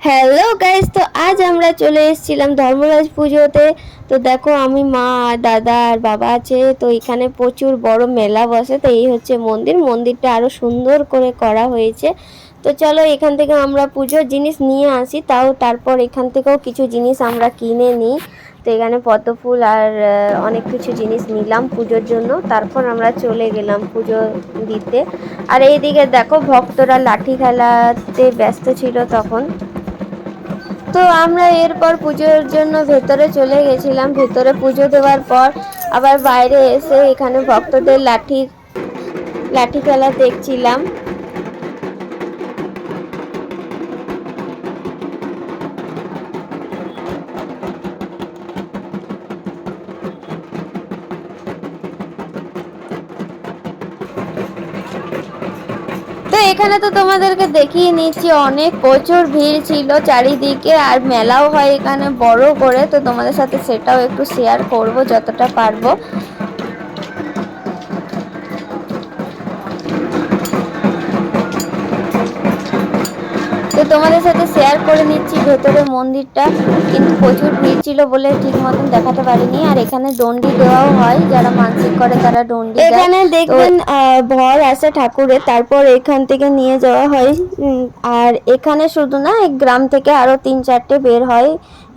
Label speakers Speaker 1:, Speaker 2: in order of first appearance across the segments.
Speaker 1: Hello guys, তো আজ আমরা চলে এসেছিলাম ধর্মরাজ পুজোতে। তো দেখো, আমি মা আর দাদা আর বাবা আছে। তো এখানে প্রচুর বড় মেলা বসে। তো এই হচ্ছে মন্দিরটা আরো সুন্দর করে করা হয়েছে। তো চলো এখান থেকে আমরা পুজোর জিনিস নিয়ে আসি, তারপর এখান থেকেও কিছু জিনিস আমরা কিনে নিই। তো এখানে পদ্ম ফুল আর অনেক কিছু জিনিস নিলাম পুজোর জন্য। তারপর আমরা চলে গেলাম পুজো দিতে। আর এইদিকে দেখো, ভক্তরা লাঠি খেলাতে ব্যস্ত ছিল তখন। তো আমরা এরপর পুজোর জন্য ভেতরে চলে গেছিলাম। ভেতরে পুজো দেওয়ার পর আবার বাইরে এসে এখানে ভক্তদের লাঠি খেলা দেখছিলাম। তো এখানে তো তোমাদেরকে দেখিয়ে নিচ্ছি, অনেক প্রচুর ভিড় ছিল চারিদিকে, আর মেলাও হয় এখানে বড় করে। তো তোমাদের সাথে সেটাও একটু শেয়ার করব যতটা পারবো। তো তোমাদের সাথে শেয়ার করে নিচ্ছি ভেতরে মন্দিরটা, কিন্তু প্রচুর ভিড় ছিল বলে ঠিক মতন দেখাতে পারিনি। আর এখানে দণ্ডি দেওয়াও হয়, যারা মানসিক করে তারা দণ্ডি দেয়। এখানে দেখবেন ভর আসে ঠাকুরের, তারপর এখান থেকে নিয়ে যাওয়া হয়। আর এখানে শুধু না, এই গ্রাম থেকে আরো 3-4টে বের হয়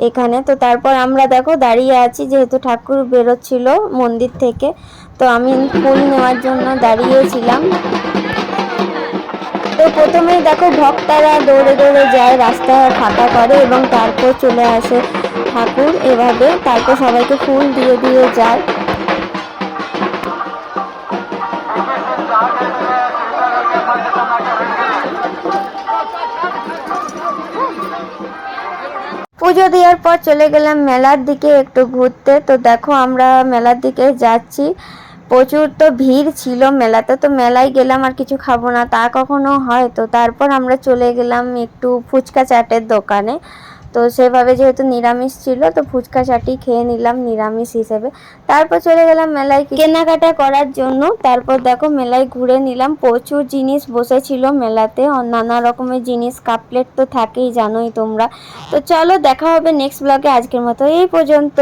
Speaker 1: এখানে। তো তারপর আমরা দেখো দাঁড়িয়ে আছি, যেহেতু ঠাকুর বেরোচ্ছিল মন্দির থেকে। তো আমি ফুল নেওয়ার জন্য দাঁড়িয়েছিলাম। তো প্রথমেই দেখো, ভক্তরা দৌড়ে দৌড়ে যায়, রাস্তা ফাঁকা করে এবং তারপর চলে আসে ঠাকুর এভাবে। তারপর সবাইকে ফুল দিয়ে দিয়ে যায়। পুজো দেওয়ার পর চলে গেলাম মেলার দিকে একটু ঘুরতে। তো দেখো, আমরা মেলার দিকে যাচ্ছি। প্রচুর তো ভিড় ছিল মেলাতে। তো মেলায় গেলাম আর কিছু খাবো না, তা কখনো হয়? তো তারপর আমরা চলে গেলাম একটু ফুচকা চাটের দোকানে। তো সেভাবে যেহেতু নিরামিষ ছিল, তো ফুচকা চাটই খেয়ে নিলাম নিরামিষ হিসেবে। তারপর চলে গেলাম মেলায় কেনাকাটা করার জন্য। তারপর দেখো, মেলায় ঘুরে নিলাম, প্রচুর জিনিস বসেছিল মেলাতে, নানা রকমের জিনিস, কাপ প্লেট তো থাকেই, জানোই তোমরা। তো চলো, দেখা হবে নেক্সট ব্লগে। আজকের মতো এই পর্যন্ত।